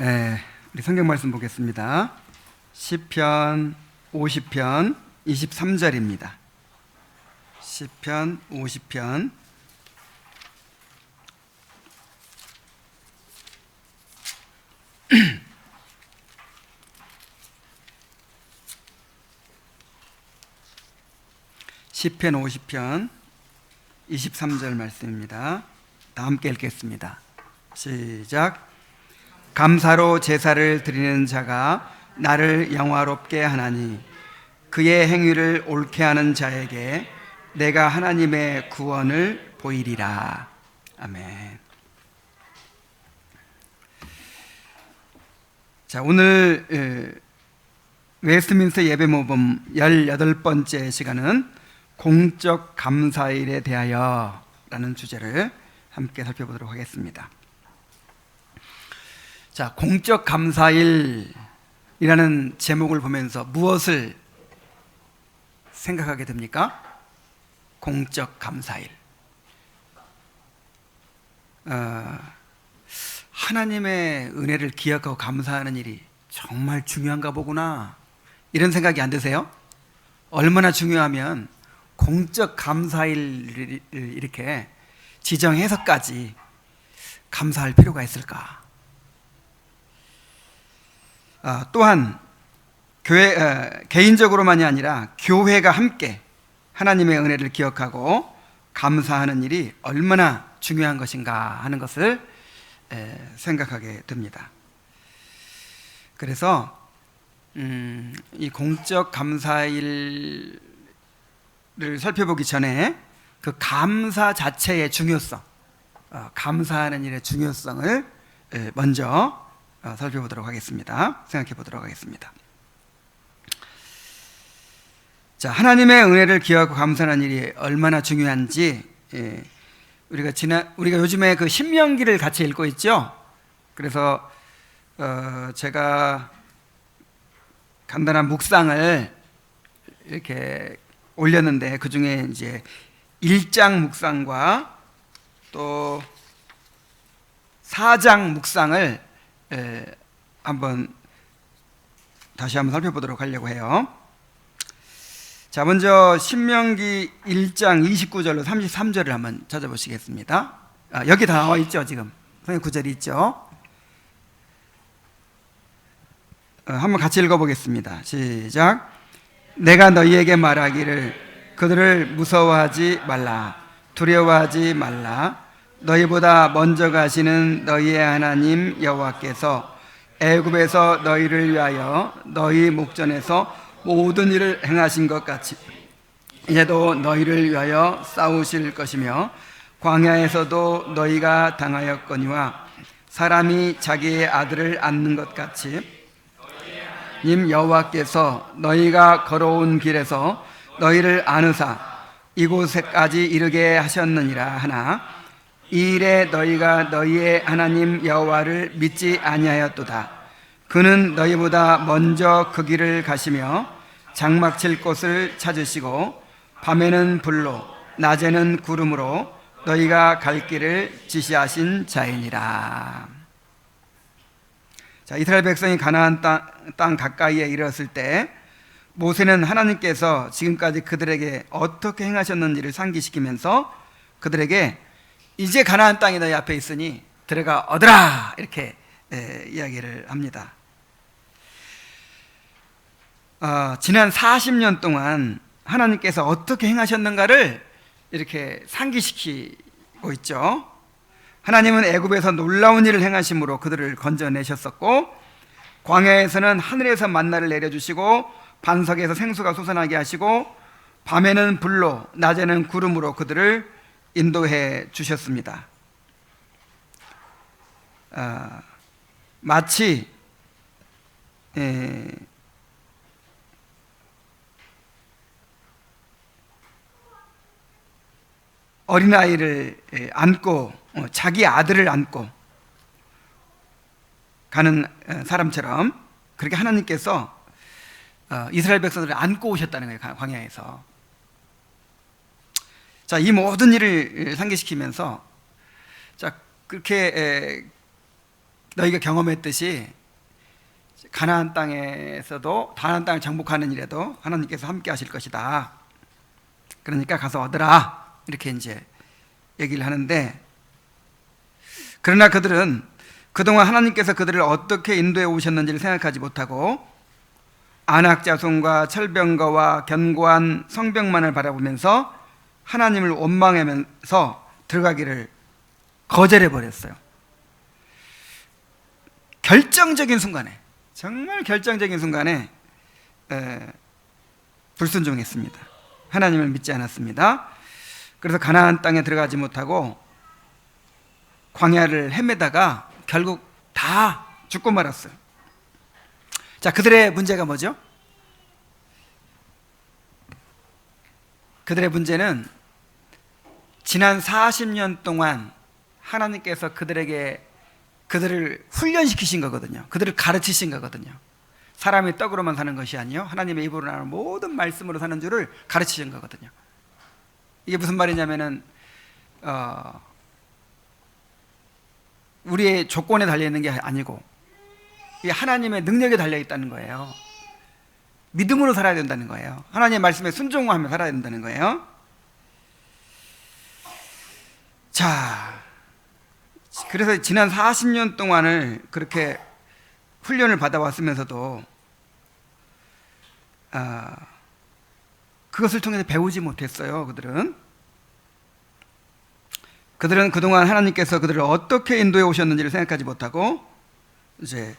우리 성경 말씀 보겠습니다. 시편 50편 23절입니다. 시편 50편 50편 23절 말씀입니다. 다 함께 읽겠습니다. 시작. 감사로 제사를 드리는 자가 나를 영화롭게 하나니 그의 행위를 옳게 하는 자에게 내가 하나님의 구원을 보이리라. 아멘. 자, 오늘 웨스트민스터 예배모범 18번째 시간은 공적 감사일에 대하여 라는 주제를 함께 살펴보도록 하겠습니다. 자, 공적 감사일이라는 제목을 보면서 무엇을 생각하게 됩니까? 공적 감사일. 하나님의 은혜를 기억하고 감사하는 일이 정말 중요한가 보구나, 이런 생각이 안 드세요? 얼마나 중요하면 공적 감사일을 이렇게 지정해서까지 감사할 필요가 있을까? 또한 개인적으로만이 아니라 교회가 함께 하나님의 은혜를 기억하고 감사하는 일이 얼마나 중요한 것인가 하는 것을 생각하게 됩니다. 그래서 이 공적 감사일을 살펴보기 전에 그 감사 자체의 중요성, 감사하는 일의 중요성을 먼저 살펴보도록 하겠습니다. 생각해 보도록 하겠습니다. 자, 하나님의 은혜를 기억하고 감사하는 일이 얼마나 중요한지, 우리가 요즘에 그 신명기를 같이 읽고 있죠. 그래서 제가 간단한 묵상을 이렇게 올렸는데, 그 중에 이제 1장 묵상과 또 4장 묵상을 다시 한번 살펴보도록 하려고 해요. 자, 먼저 신명기 1장 29절로 33절을 한번 찾아보시겠습니다. 여기 다 나와 있죠. 지금 성경 구절이 있죠. 한번 같이 읽어보겠습니다. 시작. 내가 너희에게 말하기를 그들을 무서워하지 말라, 두려워하지 말라. 너희보다 먼저 가시는 너희의 하나님 여호와께서 애굽에서 너희를 위하여 너희 목전에서 모든 일을 행하신 것 같이 이제도 너희를 위하여 싸우실 것이며, 광야에서도 너희가 당하였거니와 사람이 자기의 아들을 안는 것 같이 님 여호와께서 너희가 걸어온 길에서 너희를 안으사 이곳에까지 이르게 하셨느니라 하나, 이 일에 너희가 너희의 하나님 여호와를 믿지 아니하였도다. 그는 너희보다 먼저 그 길을 가시며 장막칠 곳을 찾으시고 밤에는 불로 낮에는 구름으로 너희가 갈 길을 지시하신 자이니라. 자, 이스라엘 백성이 가나안 땅 가까이에 이르렀을 때 모세는 하나님께서 지금까지 그들에게 어떻게 행하셨는지를 상기시키면서 그들에게 이제 가나안 땅이 너희 앞에 있으니 들어가 얻으라, 이렇게 이야기를 합니다. 지난 40년 동안 하나님께서 어떻게 행하셨는가를 이렇게 상기시키고 있죠. 하나님은 애굽에서 놀라운 일을 행하심으로 그들을 건져내셨었고, 광야에서는 하늘에서 만나를 내려주시고 반석에서 생수가 솟아나게 하시고 밤에는 불로 낮에는 구름으로 그들을 인도해 주셨습니다. 마치 어린아이를 안고 자기 아들을 안고 가는 사람처럼 그렇게 하나님께서 이스라엘 백성들을 안고 오셨다는 거예요. 광야에서. 자, 이 모든 일을 상기시키면서 자, 그렇게 너희가 경험했듯이 가나안 땅에서도 가나안 땅을 정복하는 일에도 하나님께서 함께 하실 것이다. 그러니까 가서 얻으라. 이렇게 이제 얘기를 하는데, 그러나 그들은 그동안 하나님께서 그들을 어떻게 인도해 오셨는지를 생각하지 못하고 안악 자손과 철병거와 견고한 성벽만을 바라보면서 하나님을 원망하면서 들어가기를 거절해 버렸어요. 결정적인 순간에, 정말 결정적인 순간에 불순종했습니다. 하나님을 믿지 않았습니다. 그래서 가나안 땅에 들어가지 못하고 광야를 헤매다가 결국 다 죽고 말았어요. 자, 그들의 문제가 뭐죠? 그들의 문제는 지난 40년 동안 하나님께서 그들을 훈련시키신 거거든요. 그들을 가르치신 거거든요. 사람이 떡으로만 사는 것이 아니요 하나님의 입으로 나오는 모든 말씀으로 사는 줄을 가르치신 거거든요. 이게 무슨 말이냐면은 우리의 조건에 달려있는 게 아니고 이게 하나님의 능력에 달려있다는 거예요. 믿음으로 살아야 된다는 거예요. 하나님의 말씀에 순종하며 살아야 된다는 거예요. 자, 그래서 지난 40년 동안을 그렇게 훈련을 받아왔으면서도 그것을 통해서 배우지 못했어요. 그들은 그동안 하나님께서 그들을 어떻게 인도해 오셨는지를 생각하지 못하고 이제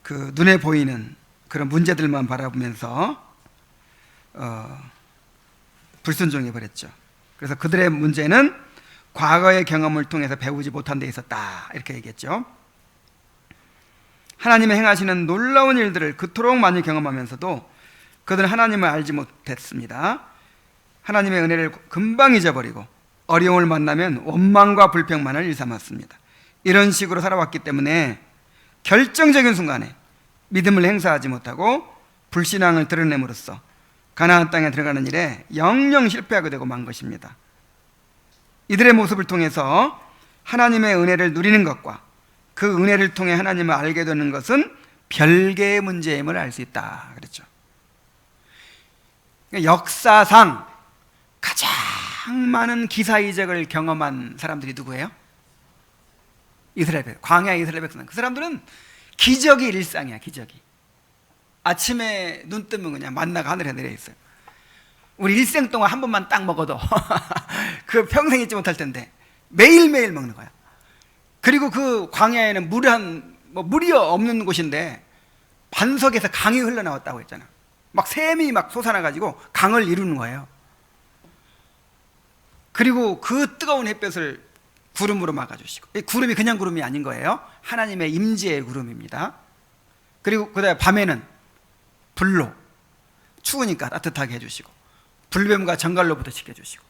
그 눈에 보이는 그런 문제들만 바라보면서 불순종해 버렸죠. 그래서 그들의 문제는 과거의 경험을 통해서 배우지 못한 데 있었다, 이렇게 얘기했죠. 하나님의 행하시는 놀라운 일들을 그토록 많이 경험하면서도 그들은 하나님을 알지 못했습니다. 하나님의 은혜를 금방 잊어버리고 어려움을 만나면 원망과 불평만을 일삼았습니다. 이런 식으로 살아왔기 때문에 결정적인 순간에 믿음을 행사하지 못하고 불신앙을 드러냄으로써 가나안 땅에 들어가는 일에 영영 실패하게 되고 만 것입니다. 이들의 모습을 통해서 하나님의 은혜를 누리는 것과 그 은혜를 통해 하나님을 알게 되는 것은 별개의 문제임을 알 수 있다 그랬죠. 역사상 가장 많은 기사이적을 경험한 사람들이 누구예요? 이스라엘 백성, 광야 이스라엘 백성. 그 사람들은 기적이 일상이야. 기적이. 아침에 눈 뜨면 그냥 만나가 하늘에 내려 있어요. 우리 일생 동안 한 번만 딱 먹어도 그 평생 잊지 못할 텐데 매일매일 먹는 거야. 그리고 그 광야에는 물이 없는 곳인데 반석에서 강이 흘러나왔다고 했잖아. 막 샘이 막 솟아나가지고 강을 이루는 거예요. 그리고 그 뜨거운 햇볕을 구름으로 막아주시고, 이 구름이 그냥 구름이 아닌 거예요. 하나님의 임재의 구름입니다. 그리고 그다음에 밤에는 불로, 추우니까 따뜻하게 해주시고, 불뱀과 정갈로부터 지켜주시고,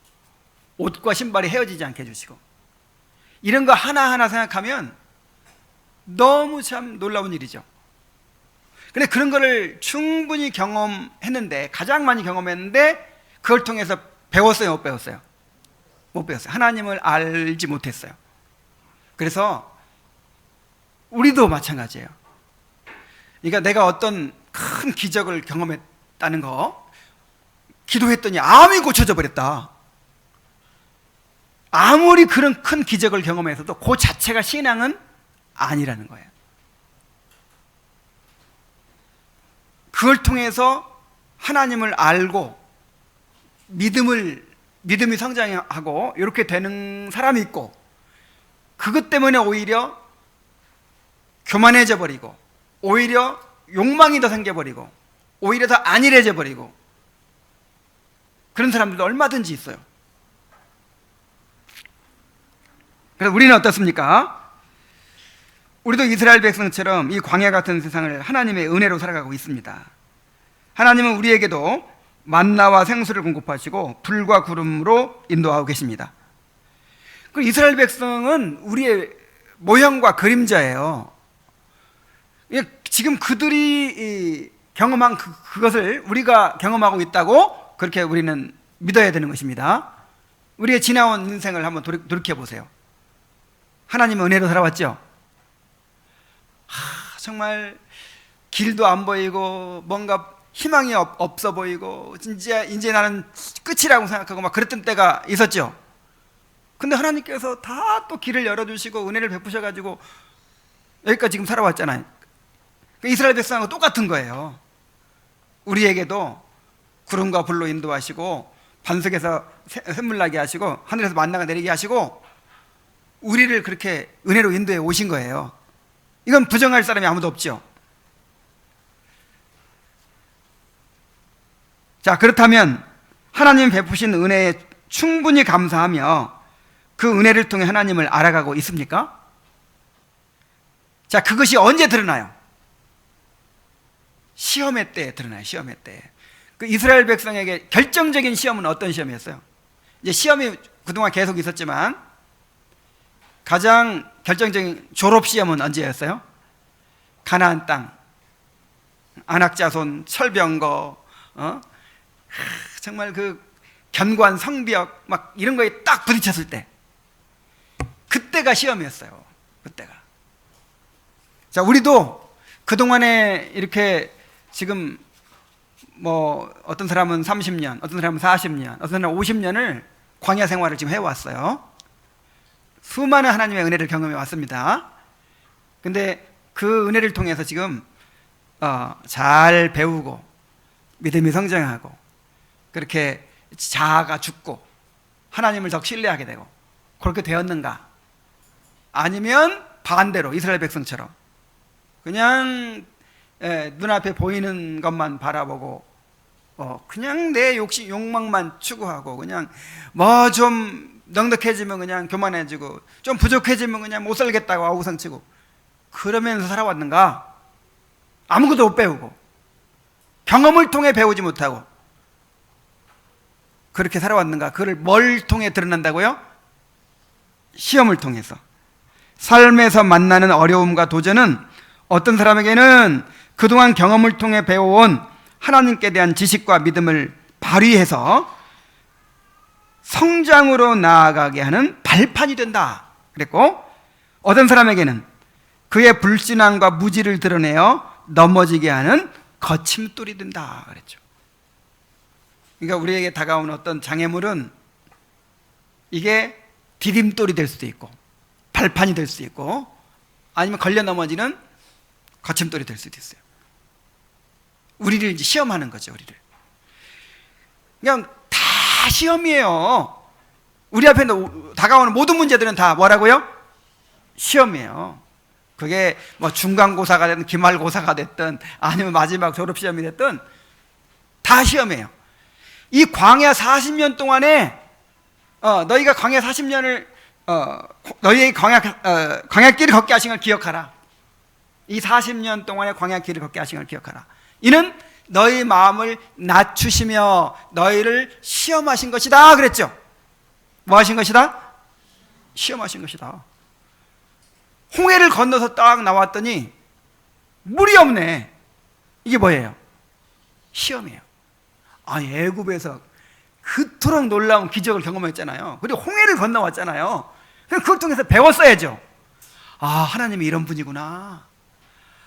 옷과 신발이 헤어지지 않게 해주시고, 이런 거 하나하나 생각하면 너무 참 놀라운 일이죠. 근데 그런 거를 충분히 경험했는데, 가장 많이 경험했는데 그걸 통해서 배웠어요, 못 배웠어요? 못 배웠어요. 하나님을 알지 못했어요. 그래서 우리도 마찬가지예요. 그러니까 내가 어떤 큰 기적을 경험했다는 거, 기도했더니 암이 고쳐져 버렸다. 아무리 그런 큰 기적을 경험해서도 그 자체가 신앙은 아니라는 거예요. 그걸 통해서 하나님을 알고 믿음이 성장하고 이렇게 되는 사람이 있고, 그것 때문에 오히려 교만해져 버리고, 오히려 욕망이 더 생겨버리고, 오히려 더 안일해져 버리고, 그런 사람들도 얼마든지 있어요. 그래서 우리는 어떻습니까? 우리도 이스라엘 백성처럼 이 광야 같은 세상을 하나님의 은혜로 살아가고 있습니다. 하나님은 우리에게도 만나와 생수를 공급하시고 불과 구름으로 인도하고 계십니다. 그 이스라엘 백성은 우리의 모형과 그림자예요. 지금 그들이 경험한 그것을 우리가 경험하고 있다고 그렇게 우리는 믿어야 되는 것입니다. 우리의 지나온 인생을 한번 돌이켜 보세요. 하나님의 은혜로 살아왔죠? 정말 길도 안 보이고 뭔가 희망이 없어 보이고 진짜 이제 나는 끝이라고 생각하고 막 그랬던 때가 있었죠. 근데 하나님께서 다 또 길을 열어주시고 은혜를 베푸셔가지고 여기까지 지금 살아왔잖아요. 이스라엘 백성하고 똑같은 거예요. 우리에게도 구름과 불로 인도하시고 반석에서 샘물 나게 하시고 하늘에서 만나가 내리게 하시고 우리를 그렇게 은혜로 인도해 오신 거예요. 이건 부정할 사람이 아무도 없죠. 자, 그렇다면 하나님 베푸신 은혜에 충분히 감사하며 그 은혜를 통해 하나님을 알아가고 있습니까? 자, 그것이 언제 드러나요? 시험의 때에 드러나요. 시험의 때에. 그 이스라엘 백성에게 결정적인 시험은 어떤 시험이었어요? 이제 시험이 그동안 계속 있었지만 가장 결정적인 졸업 시험은 언제였어요? 가나안 땅, 안악자손, 철병거, 정말 그 견고한 성벽 막 이런 거에 딱 부딪혔을 때, 그때가 시험이었어요. 그때가. 자, 우리도 그동안에 이렇게 지금 뭐 어떤 사람은 30년, 어떤 사람은 40년, 어떤 사람은 50년을 광야 생활을 지금 해왔어요. 수많은 하나님의 은혜를 경험해 왔습니다. 근데 그 은혜를 통해서 지금 잘 배우고 믿음이 성장하고 그렇게 자아가 죽고 하나님을 더 신뢰하게 되고 그렇게 되었는가? 아니면 반대로 이스라엘 백성처럼 그냥 눈앞에 보이는 것만 바라보고 그냥 내 욕망만 추구하고 그냥 뭐 좀 넉넉해지면 그냥 교만해지고 좀 부족해지면 그냥 못 살겠다고 아우성치고 그러면서 살아왔는가? 아무것도 못 배우고 경험을 통해 배우지 못하고 그렇게 살아왔는가? 그를 뭘 통해 드러난다고요? 시험을 통해서. 삶에서 만나는 어려움과 도전은 어떤 사람에게는 그동안 경험을 통해 배워온 하나님께 대한 지식과 믿음을 발휘해서 성장으로 나아가게 하는 발판이 된다 그랬고, 어떤 사람에게는 그의 불신앙과 무지를 드러내어 넘어지게 하는 거침돌이 된다 그랬죠. 그러니까 우리에게 다가오는 어떤 장애물은 이게 디딤돌이 될 수도 있고 발판이 될 수도 있고 아니면 걸려 넘어지는 거침돌이 될 수도 있어요. 우리를 이제 시험하는 거죠. 우리를 그냥 다 시험이에요. 우리 앞에 다가오는 모든 문제들은 다 뭐라고요? 시험이에요. 그게 뭐 중간고사가 됐든 기말고사가 됐든 아니면 마지막 졸업시험이 됐든 다 시험이에요. 이 광야 40년 동안에 너희가 광야 40년을 너희의 광야길을 걷게 하신 걸 기억하라. 이 40년 동안의 광야길을 걷게 하신 걸 기억하라. 이는 너희 마음을 낮추시며 너희를 시험하신 것이다 그랬죠. 뭐 하신 것이다? 시험하신 것이다. 홍해를 건너서 딱 나왔더니 물이 없네. 이게 뭐예요? 시험이에요. 아니, 애굽에서 그토록 놀라운 기적을 경험했잖아요. 그리고 홍해를 건너왔잖아요. 그걸 통해서 배웠어야죠. 아, 하나님이 이런 분이구나.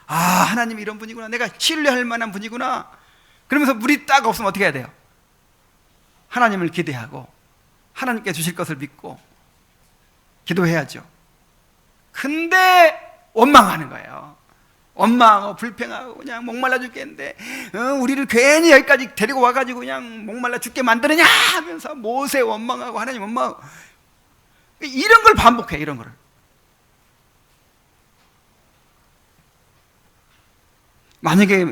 아, 하나님이 이런 분이구나. 내가 신뢰할 만한 분이구나. 그러면서 물이 딱 없으면 어떻게 해야 돼요? 하나님을 기대하고 하나님께 주실 것을 믿고 기도해야죠. 근데 원망하는 거예요. 원망하고 불평하고 그냥 목말라 죽겠는데 우리를 괜히 여기까지 데리고 와가지고 그냥 목말라 죽게 만드느냐 하면서 모세 원망하고 하나님 원망하고 이런 걸 반복해. 이런 거를. 만약에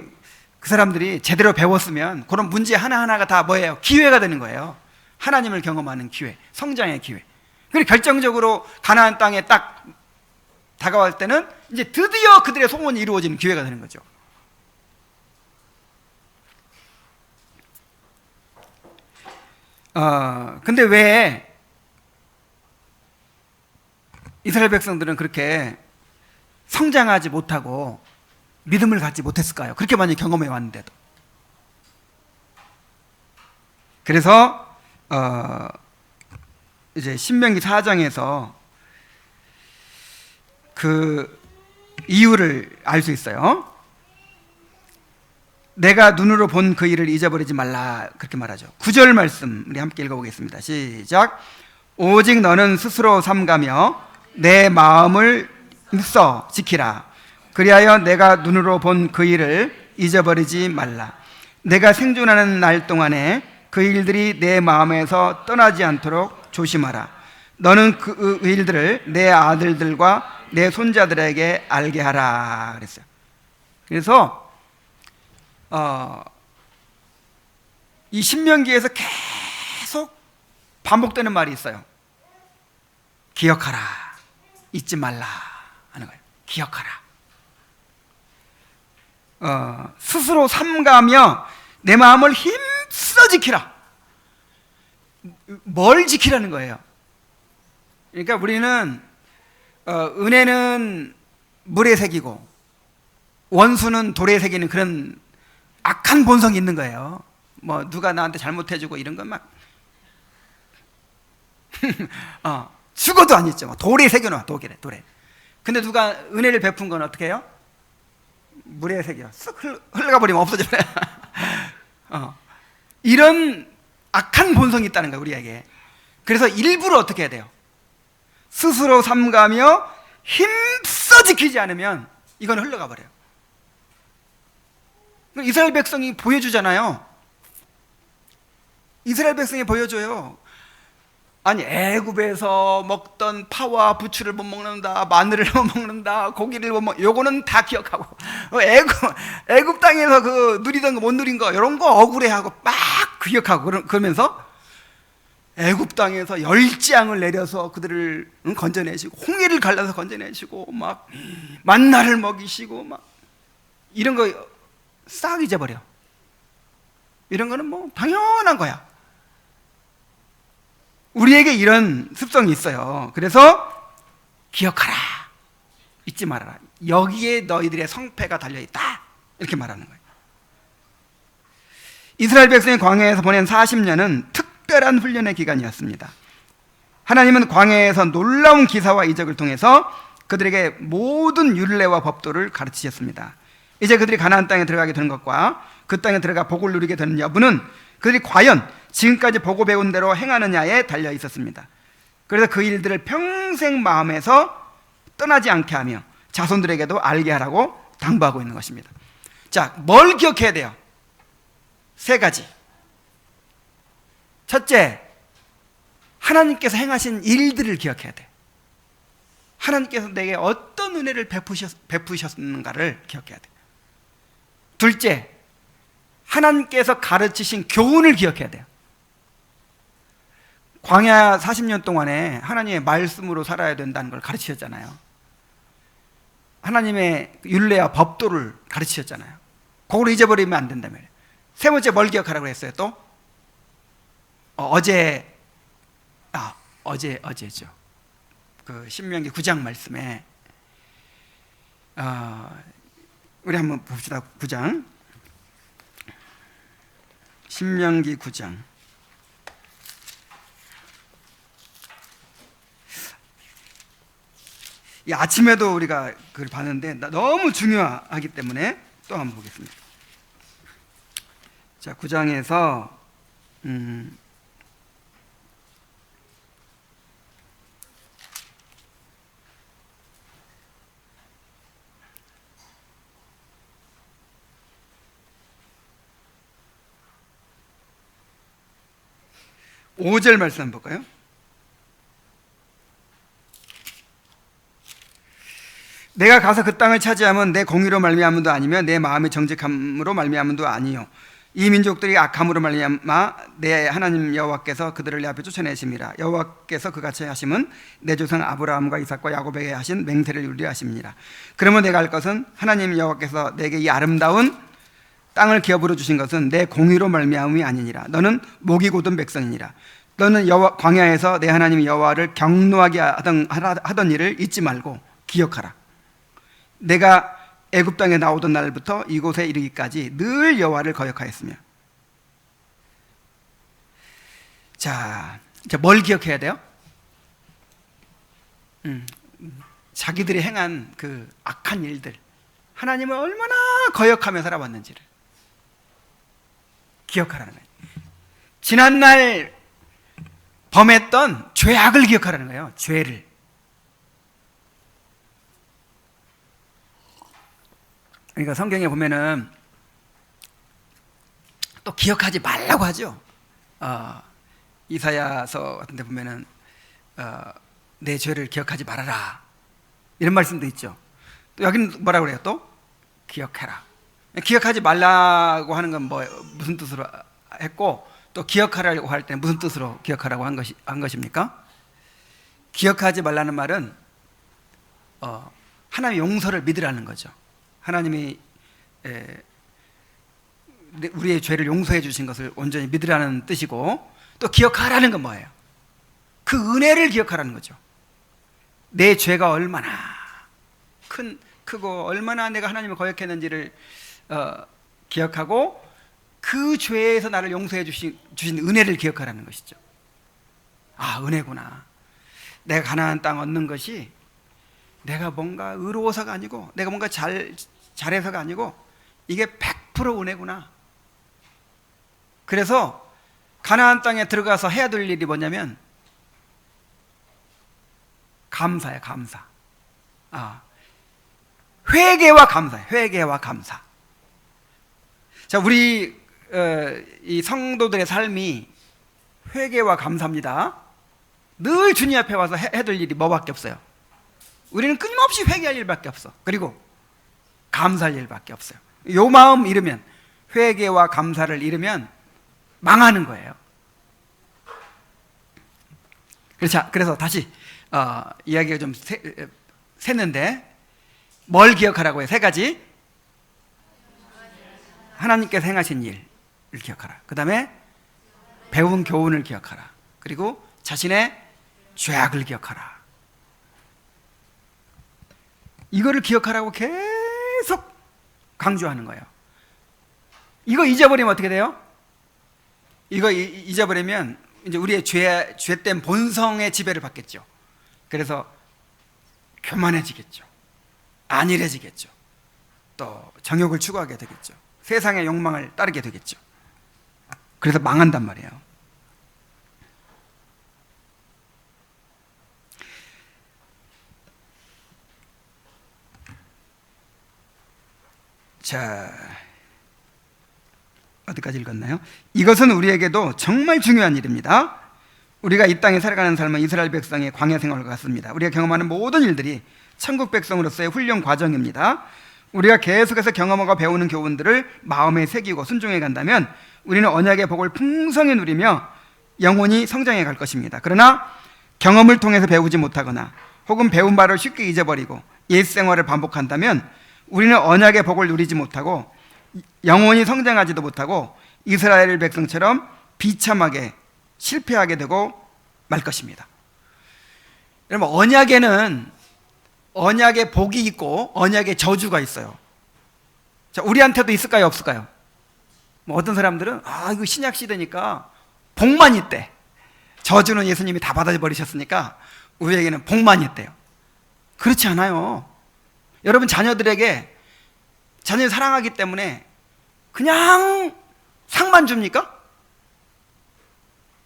그 사람들이 제대로 배웠으면 그런 문제 하나하나가 다 뭐예요? 기회가 되는 거예요. 하나님을 경험하는 기회, 성장의 기회. 그리고 결정적으로 가나안 땅에 딱 다가올 때는 이제 드디어 그들의 소원이 이루어지는 기회가 되는 거죠. 근데 왜 이스라엘 백성들은 그렇게 성장하지 못하고 믿음을 갖지 못했을까요? 그렇게 많이 경험해 왔는데도. 그래서 이제 신명기 4장에서 그 이유를 알 수 있어요. 내가 눈으로 본 그 일을 잊어버리지 말라, 그렇게 말하죠. 9절 말씀 우리 함께 읽어보겠습니다. 시작. 오직 너는 스스로 삼가며 내 마음을 힘써 지키라. 그리하여 내가 눈으로 본 그 일을 잊어버리지 말라. 내가 생존하는 날 동안에 그 일들이 내 마음에서 떠나지 않도록 조심하라. 너는 그 일들을 내 아들들과 내 손자들에게 알게 하라 그랬어요. 그래서 이 신명기에서 계속 반복되는 말이 있어요. 기억하라, 잊지 말라 하는 거예요. 기억하라. 스스로 삼가며 내 마음을 힘써 지키라. 뭘 지키라는 거예요? 그러니까 우리는 은혜는 물에 새기고 원수는 돌에 새기는 그런 악한 본성이 있는 거예요. 뭐 누가 나한테 잘못해주고 이런 건 막 죽어도 안 잊죠. 돌에 새겨놔, 돌에. 근데 누가 은혜를 베푼 건 어떻게 해요? 물에 새겨 쓱 흘러가버리면 없어져요. 이런 악한 본성이 있다는 거예요, 우리에게. 그래서 일부러 어떻게 해야 돼요? 스스로 삼가며 힘써 지키지 않으면 이건 흘러가 버려요. 이스라엘 백성이 보여주잖아요. 이스라엘 백성이 보여줘요. 아니, 애굽에서 먹던 파와 부추를 못 먹는다, 마늘을 못 먹는다, 고기를 못 먹, 요거는 다 기억하고, 애굽 땅에서 그 누리던 거 못 누린 거 이런 거 억울해하고 막 기억하고 그러면서 애굽 땅에서 열지양을 내려서 그들을 건져내시고, 홍해를 갈라서 건져내시고, 막 만나를 먹이시고, 막 이런 거 싹 잊어버려. 이런 거는 뭐 당연한 거야. 우리에게 이런 습성이 있어요. 그래서 기억하라, 잊지 말아라. 여기에 너희들의 성패가 달려있다, 이렇게 말하는 거예요. 이스라엘 백성이 광야에서 보낸 40년은 특별한 훈련의 기간이었습니다. 하나님은 광야에서 놀라운 기사와 이적을 통해서 그들에게 모든 율례와 법도를 가르치셨습니다. 이제 그들이 가나안 땅에 들어가게 되는 것과 그 땅에 들어가 복을 누리게 되는 여부는 그들이 과연 지금까지 보고 배운 대로 행하느냐에 달려 있었습니다. 그래서 그 일들을 평생 마음에서 떠나지 않게 하며 자손들에게도 알게 하라고 당부하고 있는 것입니다. 자, 뭘 기억해야 돼요? 세 가지. 첫째, 하나님께서 행하신 일들을 기억해야 돼. 하나님께서 내게 어떤 은혜를 베푸셨는가를 기억해야 돼. 둘째, 하나님께서 가르치신 교훈을 기억해야 돼요. 광야 40년 동안에 하나님의 말씀으로 살아야 된다는 걸 가르치셨잖아요. 하나님의 율례와 법도를 가르치셨잖아요. 그걸 잊어버리면 안 된다며. 세 번째, 뭘 기억하라고 했어요? 또 어제죠. 그 신명기 9장 말씀에 우리 한번 봅시다. 9장, 신명기 9장. 이 아침에도 우리가 그걸 봤는데 너무 중요하기 때문에 또 한번 보겠습니다. 자, 9장에서 5절 말씀 한번 볼까요? 내가 가서 그 땅을 차지하면 내 공의로 말미암음도 아니며 내 마음의 정직함으로 말미암음도 아니요 이 민족들이 악함으로 말미암아 내 하나님 여호와께서 그들을 내 앞에 쫓아내심이라. 여호와께서 그같이 하심은 내 조상 아브라함과 이삭과 야곱에게 하신 맹세를 윤리하심이니라. 그러면 내가 할 것은 하나님 여호와께서 내게 이 아름다운 땅을 기업으로 주신 것은 내 공의로 말미암음이 아니니라. 너는 목이 곧은 백성이니라. 너는 광야에서 내 하나님 여호와를 경노하게 하던 일을 잊지 말고 기억하라. 내가 애굽 땅에 나오던 날부터 이곳에 이르기까지 늘 여호와를 거역하였으며. 자, 뭘 기억해야 돼요? 자기들이 행한 그 악한 일들, 하나님을 얼마나 거역하며 살아왔는지를 기억하라는 거예요. 지난날 범했던 죄악을 기억하라는 거예요. 죄를. 그러니까 성경에 보면은 또 기억하지 말라고 하죠. 이사야서 같은 데 보면은 내 죄를 기억하지 말아라, 이런 말씀도 있죠. 또 여기는 뭐라고 그래요? 또 기억해라. 기억하지 말라고 하는 건 무슨 뜻으로 했고, 또 기억하라고 할 때는 무슨 뜻으로 기억하라고 한 것입니까? 기억하지 말라는 말은 하나님의 용서를 믿으라는 거죠. 하나님이 우리의 죄를 용서해 주신 것을 온전히 믿으라는 뜻이고, 또 기억하라는 건 뭐예요? 그 은혜를 기억하라는 거죠. 내 죄가 얼마나 크고 얼마나 내가 하나님을 거역했는지를 기억하고, 그 죄에서 나를 용서해 주신 은혜를 기억하라는 것이죠. 아, 은혜구나. 내가 가나안 땅 얻는 것이 내가 뭔가 의로워서가 아니고, 내가 뭔가 잘해서가 아니고, 이게 100% 은혜구나. 그래서 가나안 땅에 들어가서 해야 될 일이 뭐냐면 감사예요. 감사. 회개와 감사예요. 회개와 감사. 자, 우리 이 성도들의 삶이 회개와 감사입니다. 늘 주님 앞에 와서 해야 될 일이 뭐밖에 없어요? 우리는 끊임없이 회개할 일밖에 없어. 그리고 감사할 일밖에 없어요. 요 마음 잃으면, 회개와 감사를 잃으면 망하는 거예요. 그래서 다시 이야기가 좀 샜는데, 뭘 기억하라고 해요? 세 가지. 하나님께서 행하신 일을 기억하라. 그 다음에 배운 교훈을 기억하라. 그리고 자신의 죄악을 기억하라. 이거를 기억하라고 계속 강조하는 거예요. 이거 잊어버리면 어떻게 돼요? 이거 잊어버리면 이제 우리의 죄된 본성의 지배를 받겠죠. 그래서 교만해지겠죠. 안일해지겠죠. 또 정욕을 추구하게 되겠죠. 세상의 욕망을 따르게 되겠죠. 그래서 망한단 말이에요. 자, 어디까지 읽었나요? 이것은 우리에게도 정말 중요한 일입니다. 우리가 이 땅에 살아가는 삶은 이스라엘 백성의 광야 생활과 같습니다. 우리가 경험하는 모든 일들이 천국 백성으로서의 훈련 과정입니다. 우리가 계속해서 경험하고 배우는 교훈들을 마음에 새기고 순종해 간다면 우리는 언약의 복을 풍성히 누리며 영원히 성장해 갈 것입니다. 그러나 경험을 통해서 배우지 못하거나 혹은 배운 바를 쉽게 잊어버리고 옛 생활을 반복한다면 우리는 언약의 복을 누리지 못하고 영원히 성장하지도 못하고 이스라엘 백성처럼 비참하게 실패하게 되고 말 것입니다. 여러분, 언약에는 언약의 복이 있고 언약의 저주가 있어요. 자, 우리한테도 있을까요, 없을까요? 어떤 사람들은 이거 신약 시대니까 복만 있대. 저주는 예수님이 다 받아버리셨으니까 우리에게는 복만 있대요. 그렇지 않아요. 여러분, 자녀들에게 자녀를 사랑하기 때문에 그냥 상만 줍니까?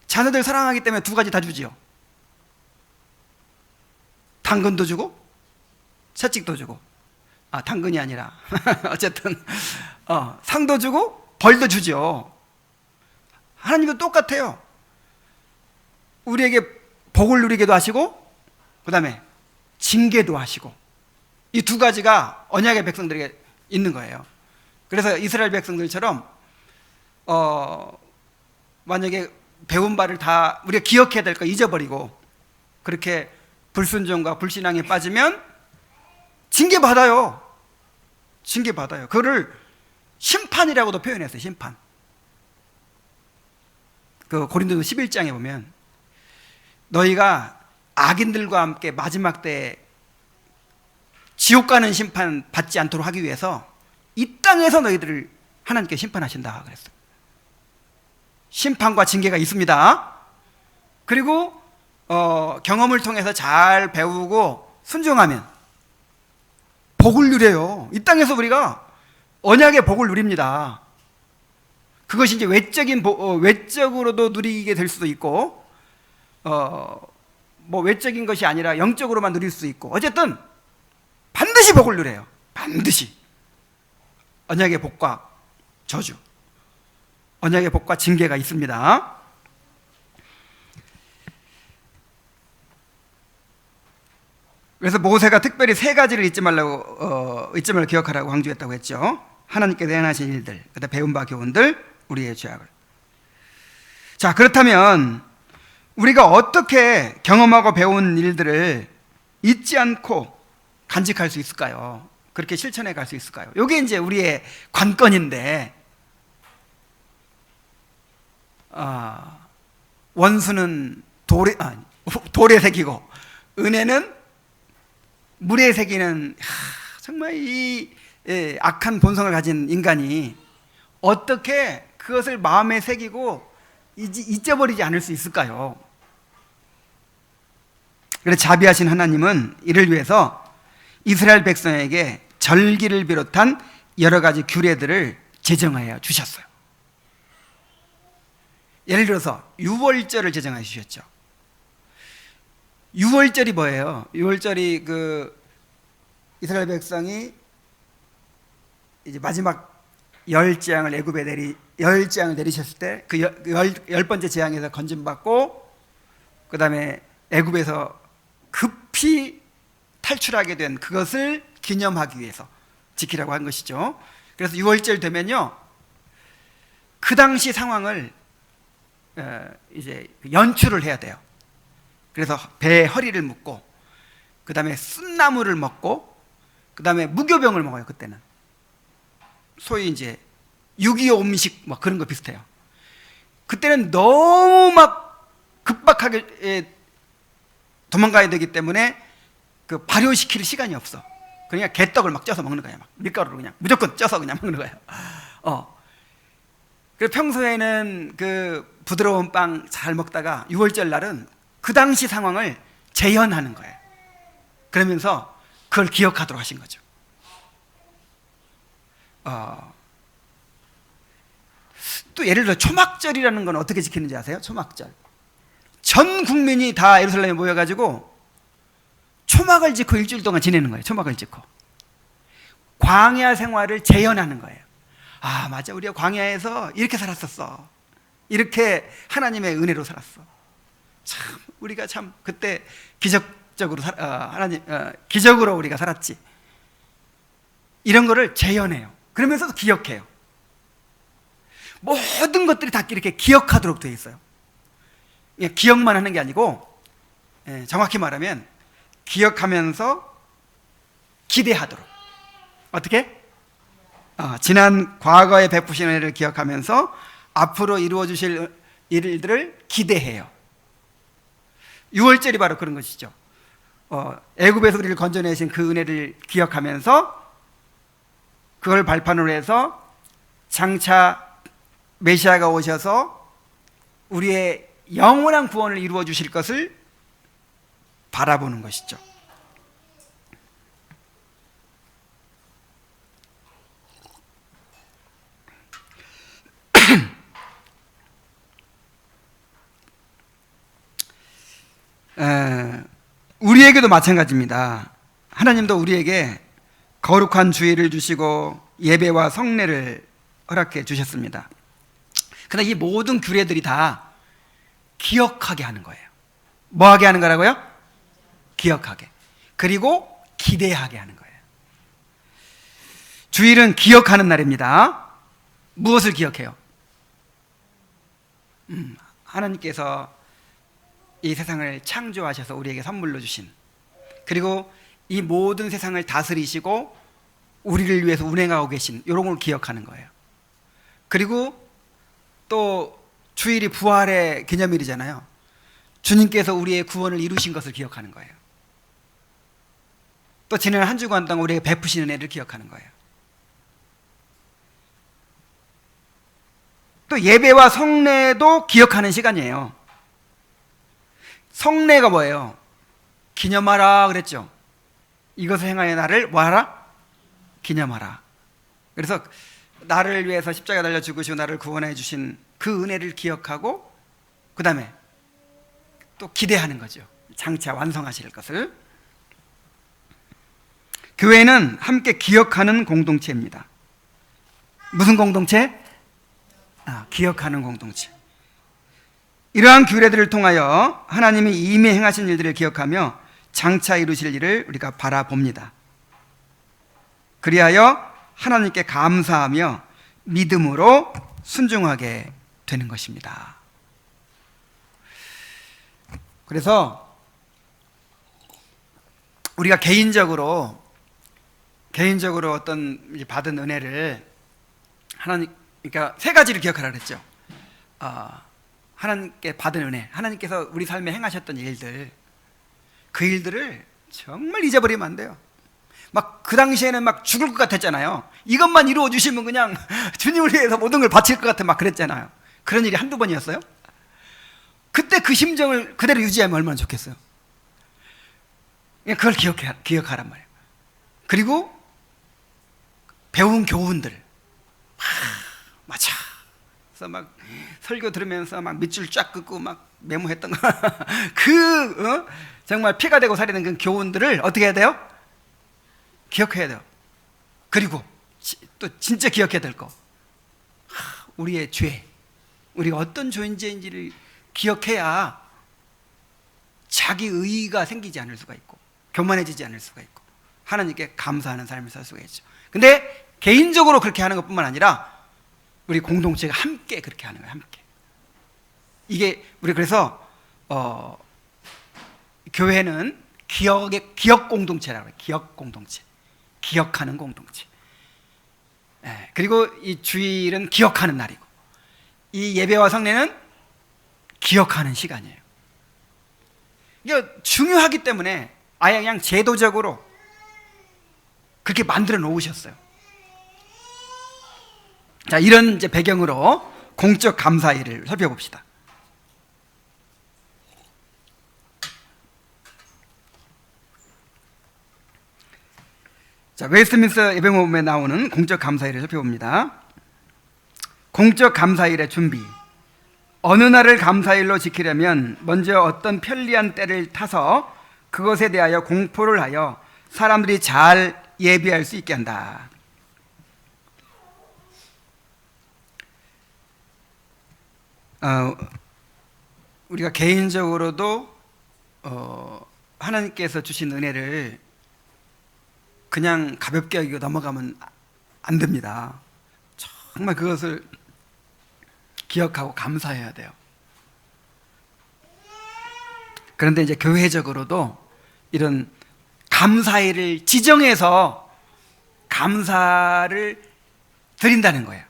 자녀들 사랑하기 때문에 두 가지 다 주지요. 당근도 주고 채찍도 주고. 당근이 아니라 어쨌든 상도 주고 벌도 주죠. 하나님도 똑같아요. 우리에게 복을 누리게도 하시고 그 다음에 징계도 하시고, 이 두 가지가 언약의 백성들에게 있는 거예요. 그래서 이스라엘 백성들처럼 만약에 배운 바를 다 우리가 기억해야 될 거 잊어버리고 그렇게 불순종과 불신앙에 빠지면 징계받아요. 징계받아요. 그거를 심판이라고도 표현했어요. 심판. 그 고린도서 11장에 보면 너희가 악인들과 함께 마지막 때 지옥 가는 심판 받지 않도록 하기 위해서 이 땅에서 너희들을 하나님께 심판하신다 그랬어요. 심판과 징계가 있습니다. 그리고 경험을 통해서 잘 배우고 순종하면 복을 누려요. 이 땅에서 우리가 언약의 복을 누립니다. 그것이 이제 외적으로도 누리게 될 수도 있고, 뭐 외적인 것이 아니라 영적으로만 누릴 수 있고, 어쨌든 반드시 복을 누려요. 반드시. 언약의 복과 저주, 언약의 복과 징계가 있습니다. 그래서 모세가 특별히 세 가지를 잊지 말고 기억하라고 강조했다고 했죠. 하나님께서 행하신 일들, 그다음 배운 바 교훈들, 우리의 죄악을. 자, 그렇다면 우리가 어떻게 경험하고 배운 일들을 잊지 않고 간직할 수 있을까요? 그렇게 실천해 갈 수 있을까요? 이게 이제 우리의 관건인데, 원수는 돌에 새기고 은혜는 물에 새기는, 정말 이 악한 본성을 가진 인간이 어떻게 그것을 마음에 새기고 잊어버리지 않을 수 있을까요? 그래서 자비하신 하나님은 이를 위해서 이스라엘 백성에게 절기를 비롯한 여러 가지 규례들을 제정하여 주셨어요. 예를 들어서 유월절을 제정하여 주셨죠. 유월절이 뭐예요? 유월절이 이스라엘 백성이 이제 마지막 열 재앙을 내리셨을 때 그 열 번째 재앙에서 건짐받고, 그 다음에 애굽에서 급히 탈출하게 된 그것을 기념하기 위해서 지키라고 한 것이죠. 그래서 유월절 되면요, 그 당시 상황을 이제 연출을 해야 돼요. 그래서 배에 허리를 묶고, 그 다음에 쓴나물을 먹고, 그 다음에 무교병을 먹어요. 그때는 소위 이제 6.25 음식 뭐 그런 거 비슷해요. 그때는 너무 막 급박하게 도망가야 되기 때문에 그 발효시킬 시간이 없어. 그러니까 개떡을 막 쪄서 먹는 거예요. 막 밀가루로 그냥 무조건 쪄서 그냥 먹는 거예요. 그래서 평소에는 그 부드러운 빵 잘 먹다가 6월절 날은 그 당시 상황을 재현하는 거예요. 그러면서 그걸 기억하도록 하신 거죠. 또 예를 들어 초막절이라는 건 어떻게 지키는지 아세요? 초막절. 전 국민이 다 예루살렘에 모여가지고 초막을 짓고 일주일 동안 지내는 거예요. 초막을 짓고 광야 생활을 재현하는 거예요. 아, 맞아, 우리가 광야에서 이렇게 살았었어. 이렇게 하나님의 은혜로 살았어. 참 우리가 참 그때 기적적으로 기적으로 우리가 살았지. 이런 거를 재현해요. 그러면서도 기억해요. 모든 것들이 다 이렇게 기억하도록 되어 있어요. 그냥 기억만 하는 게 아니고, 정확히 말하면 기억하면서 기대하도록. 어떻게? 지난 과거에 베푸신 은혜를 기억하면서 앞으로 이루어 주실 일들을 기대해요. 6월절이 바로 그런 것이죠. 애굽에서 우리를 건져내신 그 은혜를 기억하면서 그걸 발판으로 해서 장차 메시아가 오셔서 우리의 영원한 구원을 이루어 주실 것을 바라보는 것이죠. 우리에게도 마찬가지입니다. 하나님도 우리에게 거룩한 주일을 주시고 예배와 성례를 허락해 주셨습니다. 그러나 이 모든 규례들이 다 기억하게 하는 거예요. 뭐 하게 하는 거라고요? 기억하게. 그리고 기대하게 하는 거예요. 주일은 기억하는 날입니다. 무엇을 기억해요? 하나님께서 이 세상을 창조하셔서 우리에게 선물로 주신, 그리고 이 모든 세상을 다스리시고 우리를 위해서 운행하고 계신 이런 걸 기억하는 거예요. 그리고 또 주일이 부활의 기념일이잖아요. 주님께서 우리의 구원을 이루신 것을 기억하는 거예요. 또 지난 한 주간 동안 우리에게 베푸신 은혜를 기억하는 거예요. 또 예배와 성례도 기억하는 시간이에요. 성례가 뭐예요? 기념하라 그랬죠. 이것을 행하여 나를 뭐하라? 기념하라. 그래서 나를 위해서 십자가 달려 죽으시고 나를 구원해 주신 그 은혜를 기억하고 그 다음에 또 기대하는 거죠. 장차 완성하실 것을. 교회는 함께 기억하는 공동체입니다. 무슨 공동체? 기억하는 공동체. 이러한 규례들을 통하여 하나님이 이미 행하신 일들을 기억하며 장차 이루실 일을 우리가 바라봅니다. 그리하여 하나님께 감사하며 믿음으로 순종하게 되는 것입니다. 그래서 우리가 개인적으로 어떤 받은 은혜를 그러니까 세 가지를 기억하라 그랬죠. 하나님께 받은 은혜, 하나님께서 우리 삶에 행하셨던 일들, 그 일들을 정말 잊어버리면 안 돼요. 막 그 당시에는 막 죽을 것 같았잖아요. 이것만 이루어 주시면 그냥 주님을 위해서 모든 걸 바칠 것 같아 막 그랬잖아요. 그런 일이 한두 번이었어요? 그때 그 심정을 그대로 유지하면 얼마나 좋겠어요. 그걸 기억하란 말이에요. 그리고 배운 교훈들, 맞아. 그래서 막 설교 들으면서 막 밑줄 쫙 긋고 막 메모했던 거, 정말 피가 되고 살이 되는 그 교훈들을 어떻게 해야 돼요? 기억해야 돼요. 그리고 또 진짜 기억해야 될 거, 우리의 죄, 우리가 어떤 존재인지를 기억해야 자기 의의가 생기지 않을 수가 있고 교만해지지 않을 수가 있고 하나님께 감사하는 삶을 살 수가 있죠. 근데 개인적으로 그렇게 하는 것뿐만 아니라 우리 공동체가 함께 그렇게 하는 거예요. 함께. 이게 우리 그래서 교회는 기억 공동체라고 해요. 기억 공동체, 기억하는 공동체. 그리고 이 주일은 기억하는 날이고 이 예배와 성례는 기억하는 시간이에요. 이게 중요하기 때문에 아예 그냥 제도적으로 그렇게 만들어 놓으셨어요. 자, 이런 이제 배경으로 공적 감사일을 살펴봅시다. 자, 웨스트민스터 예배모범에 나오는 공적 감사일을 살펴봅니다. 공적 감사일의 준비. 어느 날을 감사일로 지키려면 먼저 어떤 편리한 때를 타서 그것에 대하여 공포를 하여 사람들이 잘 예비할 수 있게 한다. 우리가 개인적으로도 하나님께서 주신 은혜를 그냥 가볍게 여기고 넘어가면 안 됩니다. 정말 그것을 기억하고 감사해야 돼요. 그런데 이제 교회적으로도 이런 감사일을 지정해서 감사를 드린다는 거예요.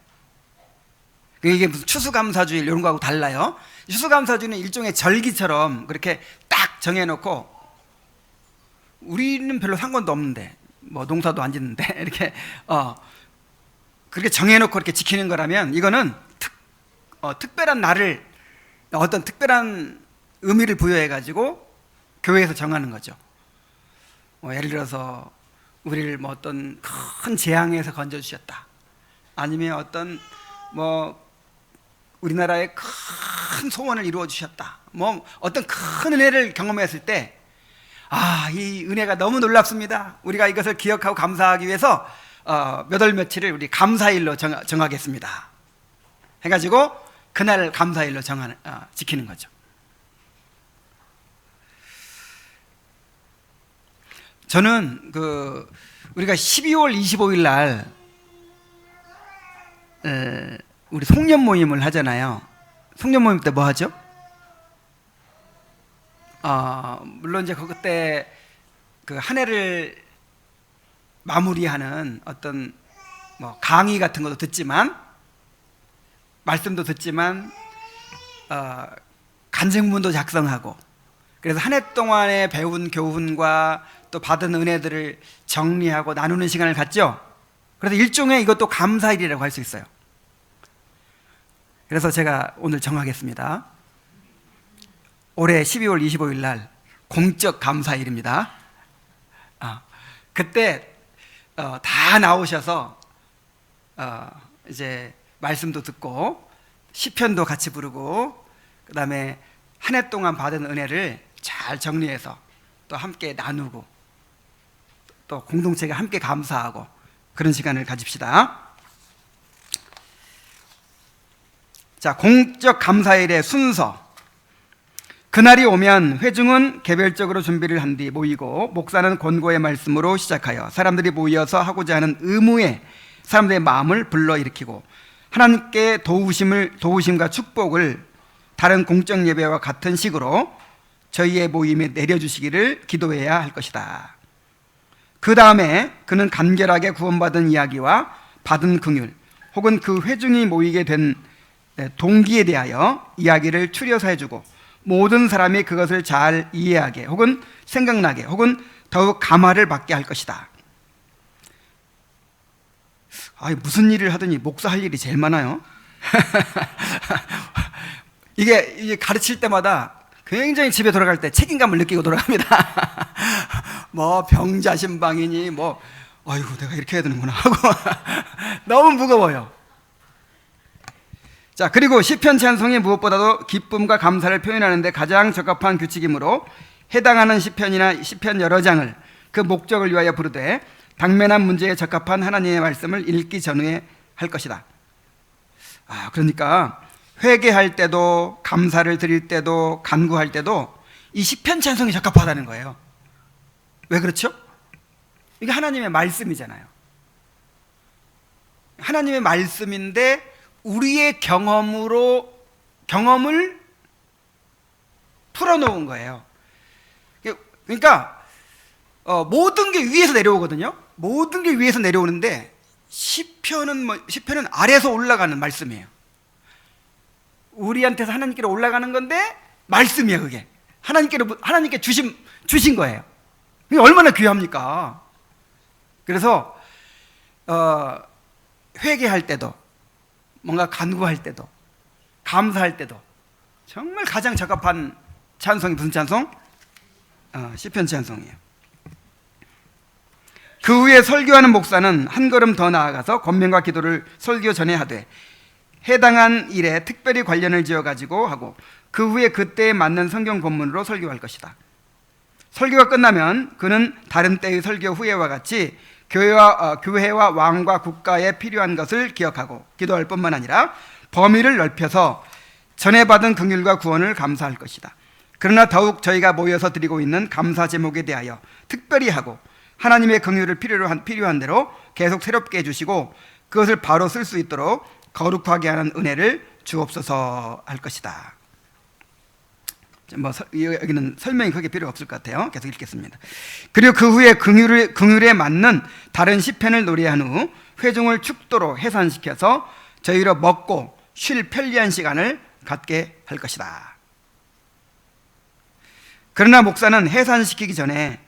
이게 무슨 추수감사주일 이런 거하고 달라요. 추수감사주일은 일종의 절기처럼 그렇게 딱 정해놓고 우리는 별로 상관도 없는데 뭐 농사도 안 짓는데 이렇게 그렇게 정해놓고 이렇게 지키는 거라면 이거는 특별한 날을 어떤 특별한 의미를 부여해가지고 교회에서 정하는 거죠. 예를 들어서 우리를 뭐 어떤 큰 재앙에서 건져주셨다, 아니면 어떤 뭐 우리나라의 큰 소원을 이루어 주셨다, 뭐 어떤 큰 은혜를 경험했을 때 이 은혜가 너무 놀랍습니다. 우리가 이것을 기억하고 감사하기 위해서 몇 월 며칠을 우리 감사일로 정하겠습니다 해가지고 그날 감사일로 지키는 거죠. 저는 우리가 12월 25일 날 우리 송년 모임을 하잖아요. 송년 모임 때 뭐 하죠? 물론 이제 그때 그 한 해를 마무리하는 어떤 뭐 강의 같은 것도 듣지만, 말씀도 듣지만, 간증문도 작성하고, 그래서 한 해 동안에 배운 교훈과 또 받은 은혜들을 정리하고 나누는 시간을 갖죠. 그래서 일종의 이것도 감사일이라고 할 수 있어요. 그래서 제가 오늘 정하겠습니다. 올해 12월 25일 날 공적 감사일입니다. 그때 다 나오셔서 이제 말씀도 듣고 시편도 같이 부르고 그다음에 한 해 동안 받은 은혜를 잘 정리해서 또 함께 나누고 또 공동체가 함께 감사하고 그런 시간을 가집시다. 자, 공적 감사일의 순서. 그날이 오면 회중은 개별적으로 준비를 한 뒤 모이고 목사는 권고의 말씀으로 시작하여 사람들이 모여서 하고자 하는 의무에 사람들의 마음을 불러일으키고 하나님께 도우심과 축복을 다른 공적 예배와 같은 식으로 저희의 모임에 내려주시기를 기도해야 할 것이다. 그 다음에 그는 간결하게 구원받은 이야기와 받은 긍휼 혹은 그 회중이 모이게 된 동기에 대하여 이야기를 추려서 해주고 모든 사람이 그것을 잘 이해하게 혹은 생각나게 혹은 더욱 감화를 받게 할 것이다. 무슨 일을 하더니 목사 할 일이 제일 많아요. 이게 가르칠 때마다 굉장히 집에 돌아갈 때 책임감을 느끼고 돌아갑니다. 뭐 병자신방이니 뭐 아이고 내가 이렇게 해야 되는구나 하고 너무 무거워요. 자, 그리고 시편 찬송이 무엇보다도 기쁨과 감사를 표현하는 데 가장 적합한 규칙이므로 해당하는 시편이나 시편 여러 장을 그 목적을 위하여 부르되 당면한 문제에 적합한 하나님의 말씀을 읽기 전후에 할 것이다. 그러니까 회개할 때도 감사를 드릴 때도 간구할 때도 이 시편 찬송이 적합하다는 거예요. 왜 그렇죠? 이게 하나님의 말씀이잖아요. 하나님의 말씀인데 우리의 경험을 풀어놓은 거예요. 그러니까 모든 게 위에서 내려오거든요. 모든 게 위에서 내려오는데 시편은 아래에서 올라가는 말씀이에요. 우리한테서 하나님께로 올라가는 건데 말씀이에요. 그게 하나님께 주신 거예요. 이게 얼마나 귀합니까? 그래서 회개할 때도 뭔가 간구할 때도 감사할 때도 정말 가장 적합한 찬송이 무슨 찬송? 시편 찬송이에요. 그 후에 설교하는 목사는 한 걸음 더 나아가서 권면과 기도를 설교 전에 하되 해당한 일에 특별히 관련을 지어가지고 하고 그 후에 그때에 맞는 성경 본문으로 설교할 것이다. 설교가 끝나면 그는 다른 때의 설교 후에와 같이 교회와 왕과 국가에 필요한 것을 기억하고 기도할 뿐만 아니라 범위를 넓혀서 전에 받은 긍휼과 구원을 감사할 것이다. 그러나 더욱 저희가 모여서 드리고 있는 감사 제목에 대하여 특별히 하고 하나님의 긍휼을 필요한 대로 계속 새롭게 해주시고 그것을 바로 쓸 수 있도록 거룩하게 하는 은혜를 주옵소서 할 것이다. 여기는 설명이 크게 필요 없을 것 같아요. 계속 읽겠습니다. 그리고 그 후에 긍휼에 맞는 다른 시편을 노래한 후 회중을 축도로 해산시켜서 저희로 먹고 쉴 편리한 시간을 갖게 할 것이다. 그러나 목사는 해산시키기 전에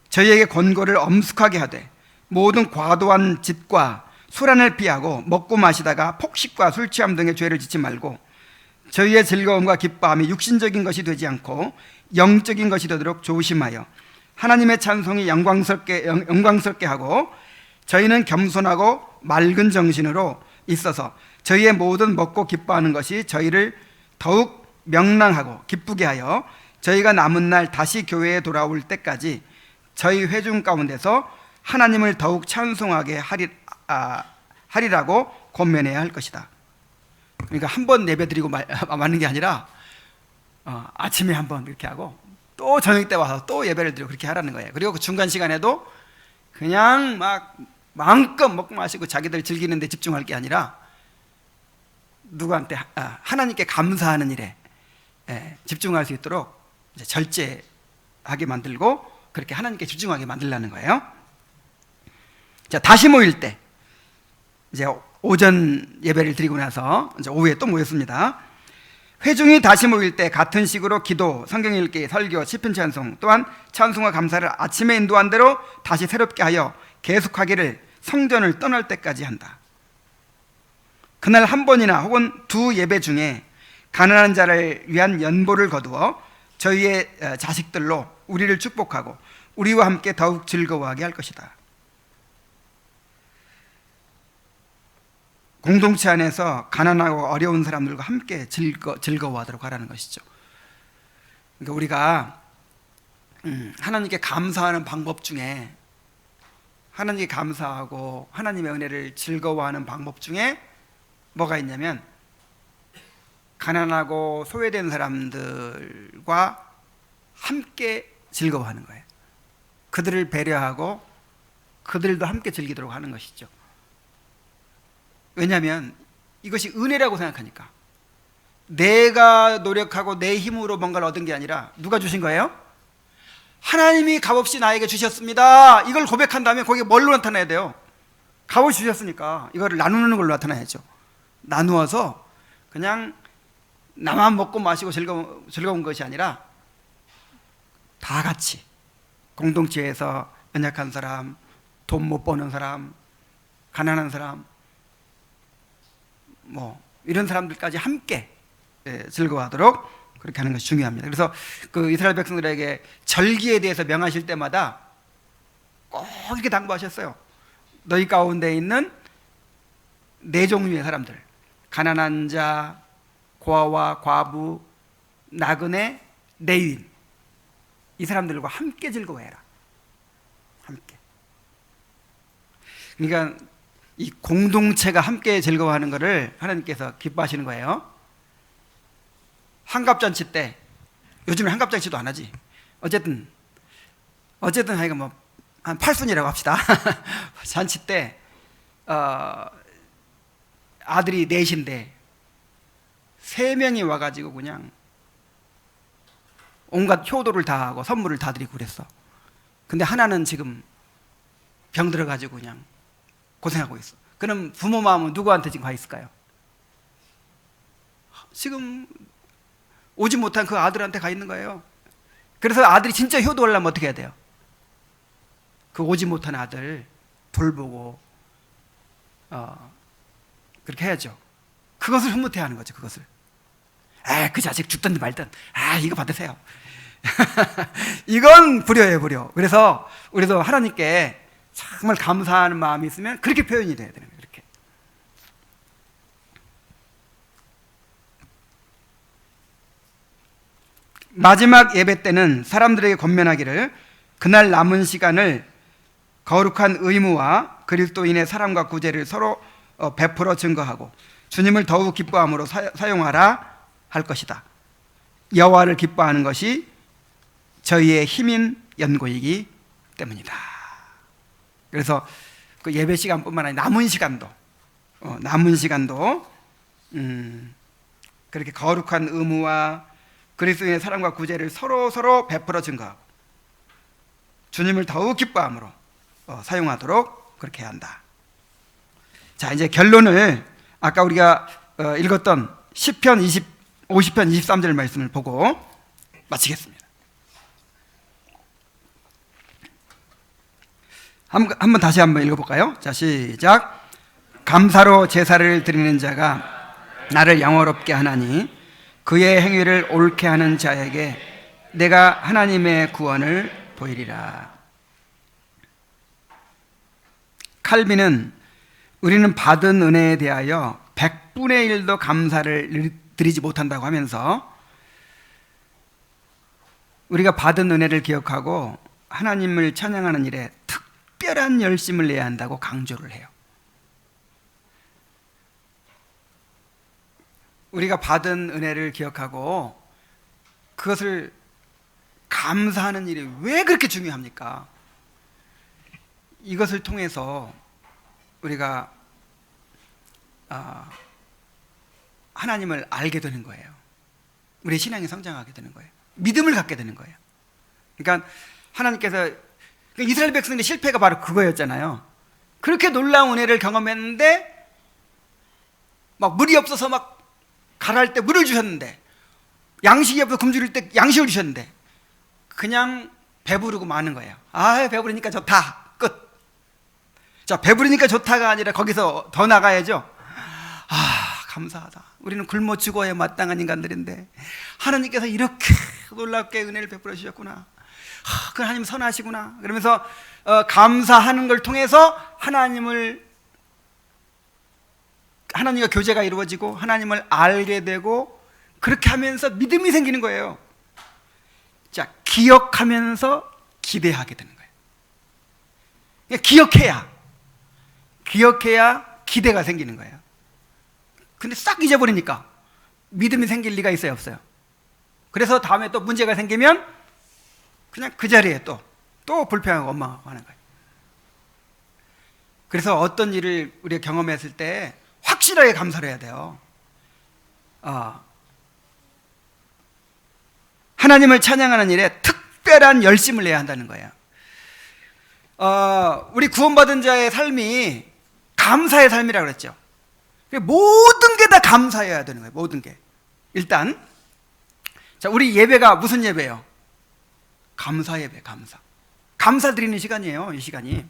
저희에게 권고를 엄숙하게 하되 모든 과도한 짓과 술안을 피하고 먹고 마시다가 폭식과 술 취함 등의 죄를 짓지 말고 저희의 즐거움과 기뻐함이 육신적인 것이 되지 않고 영적인 것이 되도록 조심하여 하나님의 찬송이 영광스럽게 하고 저희는 겸손하고 맑은 정신으로 있어서 저희의 모든 먹고 기뻐하는 것이 저희를 더욱 명랑하고 기쁘게 하여 저희가 남은 날 다시 교회에 돌아올 때까지 저희 회중 가운데서 하나님을 더욱 찬송하게 하리라고 권면해야 할 것이다. 그러니까 한 번 예배 드리고 마는 게 아니라 아침에 한 번 이렇게 하고 또 저녁 때 와서 또 예배를 드리고 그렇게 하라는 거예요. 그리고 그 중간 시간에도 그냥 막 마음껏 먹고 마시고 자기들 즐기는 데 집중할 게 아니라 누구한테 하나님께 감사하는 일에 집중할 수 있도록 이제 절제하게 만들고 그렇게 하나님께 집중하게 만들라는 거예요. 자, 다시 모일 때 이제 오전 예배를 드리고 나서 이제 오후에 또 모였습니다. 회중이 다시 모일 때 같은 식으로 기도, 성경 읽기, 설교, 시편 찬송 또한 찬송과 감사를 아침에 인도한 대로 다시 새롭게 하여 계속하기를 성전을 떠날 때까지 한다. 그날 한 번이나 혹은 두 예배 중에 가난한 자를 위한 연보를 거두어 저희의 자식들로 우리를 축복하고 우리와 함께 더욱 즐거워하게 할 것이다. 공동체 안에서 가난하고 어려운 사람들과 함께 즐거워하도록 하라는 것이죠. 그러니까 우리가 하나님께 감사하는 방법 중에, 하나님께 감사하고 하나님의 은혜를 즐거워하는 방법 중에 뭐가 있냐면, 가난하고 소외된 사람들과 함께 즐거워하는 거예요. 그들을 배려하고 그들도 함께 즐기도록 하는 것이죠. 왜냐하면 이것이 은혜라고 생각하니까. 내가 노력하고 내 힘으로 뭔가를 얻은 게 아니라 누가 주신 거예요? 하나님이 값없이 나에게 주셨습니다. 이걸 고백한 다음에 거기에 뭘로 나타나야 돼요? 값없이 주셨으니까 이거를 나누는 걸로 나타나야죠. 나누어서 그냥 나만 먹고 마시고 즐거운 것이 아니라 다 같이 공동체에서 연약한 사람, 돈 못 버는 사람, 가난한 사람, 뭐 이런 사람들까지 함께 즐거워하도록 그렇게 하는 것이 중요합니다. 그래서 그 이스라엘 백성들에게 절기에 대해서 명하실 때마다 꼭 이렇게 당부하셨어요. 너희 가운데 있는 네 종류의 사람들, 가난한 자, 고아와 과부, 나그네, 레위인, 이 사람들과 함께 즐거워해라. 함께. 그러니까 이 공동체가 함께 즐거워하는 것을 하나님께서 기뻐하시는 거예요. 환갑잔치 때, 요즘에 환갑잔치도 안 하지. 어쨌든 하여간 뭐 한 8순이라고 합시다. 잔치 때 아들이 넷인데 3명이 와가지고 그냥 온갖 효도를 다 하고 선물을 다 드리고 그랬어. 근데 하나는 지금 병 들어가지고 그냥 고생하고 있어. 그럼 부모 마음은 누구한테 지금 가 있을까요? 지금 오지 못한 그 아들한테 가 있는 거예요. 그래서 아들이 진짜 효도하려면 어떻게 해야 돼요? 그 오지 못한 아들 돌보고 그렇게 해야죠. 그것을 흐뭇해 하는 거죠. 그것을. 그 자식 죽든 말든 이거 받으세요. 이건 불효예요, 불효. 그래서 우리도 하나님께 정말 감사하는 마음이 있으면 그렇게 표현이 돼야 되는 거예요. 이렇게. 마지막 예배 때는 사람들에게 권면하기를 그날 남은 시간을 거룩한 의무와 그리스도인의 사랑과 구제를 서로 베풀어 증거하고 주님을 더욱 기뻐함으로 사용하라 할 것이다. 여호와를 기뻐하는 것이 저희의 힘인 연고이기 때문이다. 그래서 그 예배 시간뿐만 아니라 남은 시간도 그렇게 거룩한 의무와 그리스도인의 사랑과 구제를 서로 베풀어 증거하고 주님을 더욱 기뻐함으로 사용하도록 그렇게 해야 한다. 자, 이제 결론을 아까 우리가 읽었던 시편 50편 23절 말씀을 보고 마치겠습니다. 한번 다시 한번 읽어볼까요? 자, 시작. 감사로 제사를 드리는 자가 나를 영화롭게 하나니 그의 행위를 옳게 하는 자에게 내가 하나님의 구원을 보이리라. 칼빈은 우리는 받은 은혜에 대하여 100분의 1도 감사를 드리지 못한다고 하면서 우리가 받은 은혜를 기억하고 하나님을 찬양하는 일에 특별한 열심을 내야 한다고 강조를 해요. 우리가 받은 은혜를 기억하고 그것을 감사하는 일이 왜 그렇게 중요합니까? 이것을 통해서 우리가 하나님을 알게 되는 거예요. 우리의 신앙이 성장하게 되는 거예요. 믿음을 갖게 되는 거예요. 그러니까 하나님께서 이스라엘 백성의 실패가 바로 그거였잖아요. 그렇게 놀라운 은혜를 경험했는데 막 물이 없어서 막 가라할 때 물을 주셨는데, 양식이 없어서 굶주릴 때 양식을 주셨는데 그냥 배부르고 마는 거예요. 배부르니까 좋다. 끝. 자, 배부르니까 좋다가 아니라 거기서 더 나가야죠. 감사하다. 우리는 굶어 죽어야 마땅한 인간들인데 하나님께서 이렇게 놀랍게 은혜를 베풀어 주셨구나. 그 하나님 선하시구나. 그러면서 하나님과 교제가 이루어지고 하나님을 알게 되고 그렇게 하면서 믿음이 생기는 거예요. 자, 기억하면서 기대하게 되는 거예요. 기억해야 기대가 생기는 거예요. 근데 싹 잊어버리니까 믿음이 생길 리가 있어요, 없어요? 그래서 다음에 또 문제가 생기면 그냥 그 자리에 또 불평하고 원망하고 하는 거예요. 그래서 어떤 일을 우리가 경험했을 때 확실하게 감사를 해야 돼요. 하나님을 찬양하는 일에 특별한 열심을 내야 한다는 거예요. 우리 구원받은 자의 삶이 감사의 삶이라고 그랬죠. 모든 게 다 감사해야 되는 거예요. 모든 게. 일단 자, 우리 예배가 무슨 예배예요? 감사 예배, 감사 드리는 시간이에요, 이 시간이.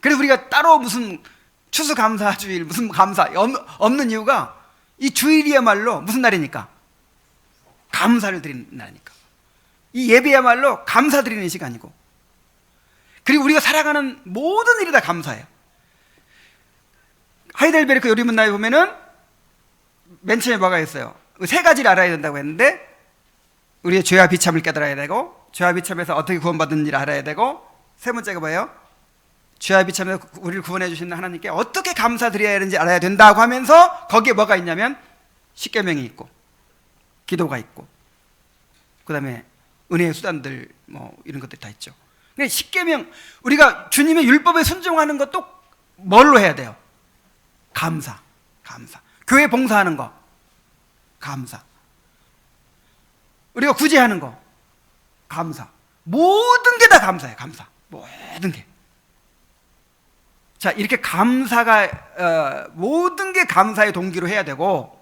그래서 우리가 따로 무슨 추수감사주일, 무슨 감사 없는 이유가 이 주일이야말로 무슨 날이니까? 감사를 드리는 날이니까. 이 예배야말로 감사 드리는 시간이고, 그리고 우리가 살아가는 모든 일이 다 감사해요. 하이델베르크 요리문화에 보면은 맨 처음에 뭐가 있어요? 세 가지를 알아야 된다고 했는데, 우리의 죄와 비참을 깨달아야 되고, 죄와 비참에서 어떻게 구원받는지를 알아야 되고, 세 번째가 뭐예요? 죄와 비참에서 우리를 구원해 주시는 하나님께 어떻게 감사드려야 하는지 알아야 된다고 하면서 거기에 뭐가 있냐면 십계명이 있고 기도가 있고 그다음에 은혜의 수단들 뭐 이런 것들이 다 있죠. 그러니까 십계명, 우리가 주님의 율법에 순종하는 것도 뭘로 해야 돼요? 감사. 교회 봉사하는 거 감사. 우리가 구제하는 거 감사. 모든 게 다 감사예요. 모든 게. 자, 이렇게 감사가 모든 게 감사의 동기로 해야 되고,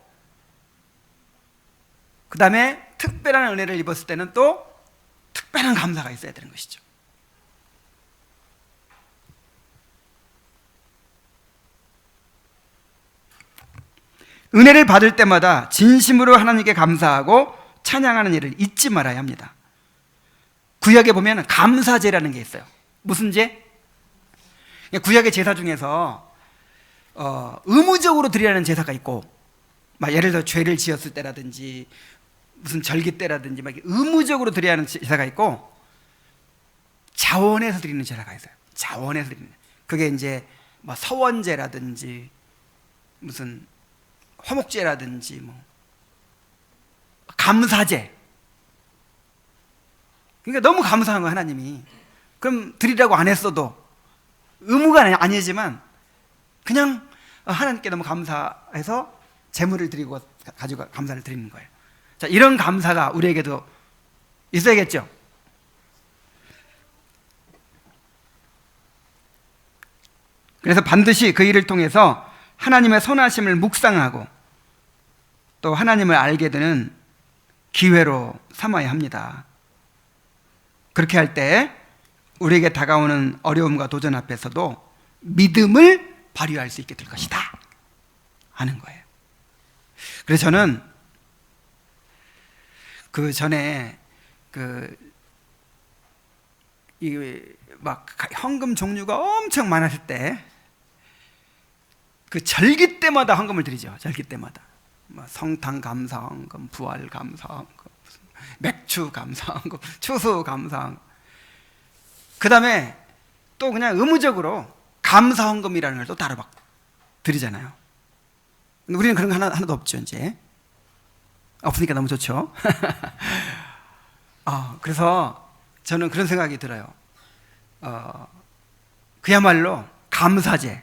그 다음에 특별한 은혜를 입었을 때는 또 특별한 감사가 있어야 되는 것이죠. 은혜를 받을 때마다 진심으로 하나님께 감사하고 찬양하는 일을 잊지 말아야 합니다. 구약에 보면 감사제라는 게 있어요. 무슨 제? 구약의 제사 중에서 의무적으로 드리라는 제사가 있고, 막 예를 들어 죄를 지었을 때라든지 무슨 절기 때라든지 막 의무적으로 드려야 하는 제사가 있고, 자원해서 드리는 제사가 있어요. 자원해서 드리는. 그게 이제 뭐 서원제라든지 무슨 화목제라든지 뭐 감사제. 그러니까 너무 감사한 거예요, 하나님이. 그럼 드리라고 안 했어도 의무가 아니지만 그냥 하나님께 너무 감사해서 제물을 드리고 가지고 감사를 드리는 거예요. 자, 이런 감사가 우리에게도 있어야겠죠. 그래서 반드시 그 일을 통해서 하나님의 선하심을 묵상하고 또 하나님을 알게 되는 기회로 삼아야 합니다. 그렇게 할 때 우리에게 다가오는 어려움과 도전 앞에서도 믿음을 발휘할 수 있게 될 것이다 하는 거예요. 그래서 저는 그 전에 막 헌금 종류가 엄청 많았을 때 그 절기 때마다 헌금을 드리죠. 절기 때마다 뭐 성탄 감사 헌금, 부활 감사 헌금, 맥주 감사 헌금, 추수 감사 헌금. 그 다음에 또 그냥 의무적으로 감사 헌금이라는 걸 또 따로 막 드리잖아요. 근데 우리는 그런 거 하나도 없죠. 이제 없으니까 너무 좋죠. 그래서 저는 그런 생각이 들어요. 그야말로 감사제처럼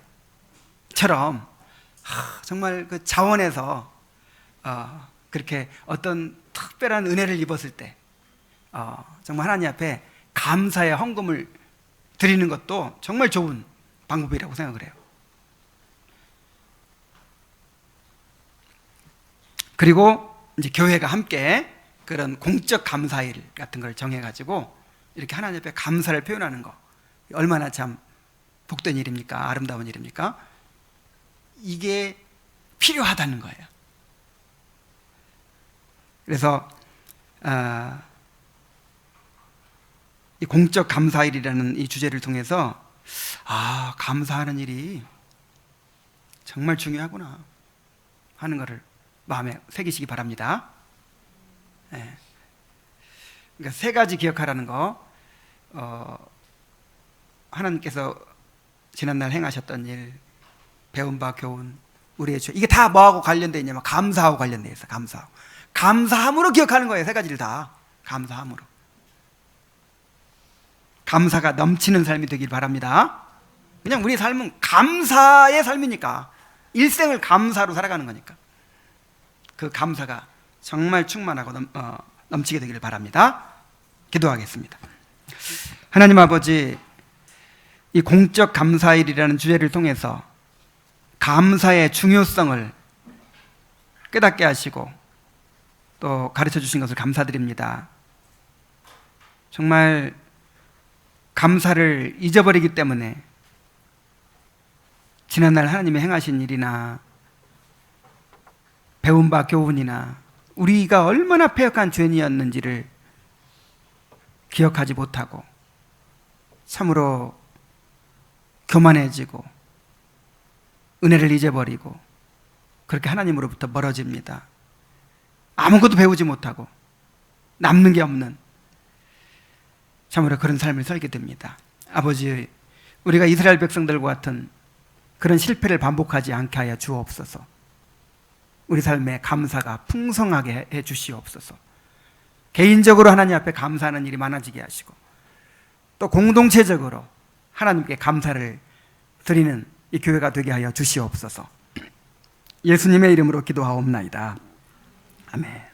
정말 그 자원에서 그렇게 어떤 특별한 은혜를 입었을 때 정말 하나님 앞에 감사의 헌금을 드리는 것도 정말 좋은 방법이라고 생각을 해요. 그리고 이제 교회가 함께 그런 공적 감사일 같은 걸 정해가지고 이렇게 하나님 앞에 감사를 표현하는 거 얼마나 참 복된 일입니까? 아름다운 일입니까? 이게 필요하다는 거예요. 그래서 이 공적 감사일이라는 이 주제를 통해서 감사하는 일이 정말 중요하구나. 하는 것을 마음에 새기시기 바랍니다. 예. 그러니까 세 가지 기억하라는 거, 하나님께서 지난날 행하셨던 일, 배운 바 교훈, 우리의 죄, 이게 다 뭐하고 관련되어 있냐면 감사하고 관련되어 있어요. 감사함으로 기억하는 거예요. 세 가지를 다 감사함으로. 감사가 넘치는 삶이 되길 바랍니다. 그냥 우리 삶은 감사의 삶이니까, 일생을 감사로 살아가는 거니까 그 감사가 정말 충만하고 넘치게 되기를 바랍니다. 기도하겠습니다. 하나님 아버지, 이 공적 감사일이라는 주제를 통해서 감사의 중요성을 깨닫게 하시고 또 가르쳐 주신 것을 감사드립니다. 정말 감사를 잊어버리기 때문에 지난날 하나님이 행하신 일이나 배운 바 교훈이나 우리가 얼마나 패역한 죄인이었는지를 기억하지 못하고 참으로 교만해지고 은혜를 잊어버리고 그렇게 하나님으로부터 멀어집니다. 아무것도 배우지 못하고 남는 게 없는, 참으로 그런 삶을 살게 됩니다. 아버지, 우리가 이스라엘 백성들과 같은 그런 실패를 반복하지 않게 하여 주옵소서. 우리 삶에 감사가 풍성하게 해 주시옵소서. 개인적으로 하나님 앞에 감사하는 일이 많아지게 하시고 또 공동체적으로 하나님께 감사를 드리는 이 교회가 되게 하여 주시옵소서. 예수님의 이름으로 기도하옵나이다. 아멘.